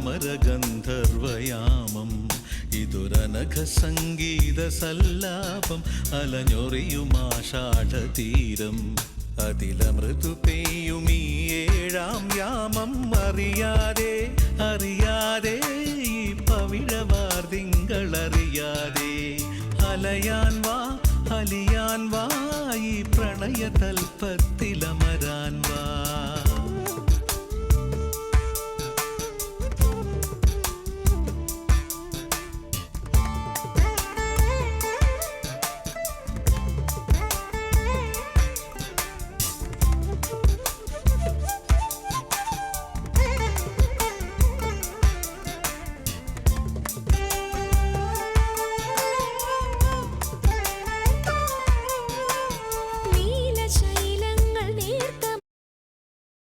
അമരഗന്ധർവയാമം ഇതൊരനഘ സംഗീത സല്ലാപം അലഞ്ഞൊറിയുമാഷാഢതീരം അതിലമൃദു പെയ്യുമീ ഏഴാം യാമം അറിയാതെ അറിയാതെ ഈ പവിഴവാർതിങ്കളറിയാതെ അലയാൻ വാ അലിയാൻ വാ ഈ പ്രണയതൽപ്പത്തിലം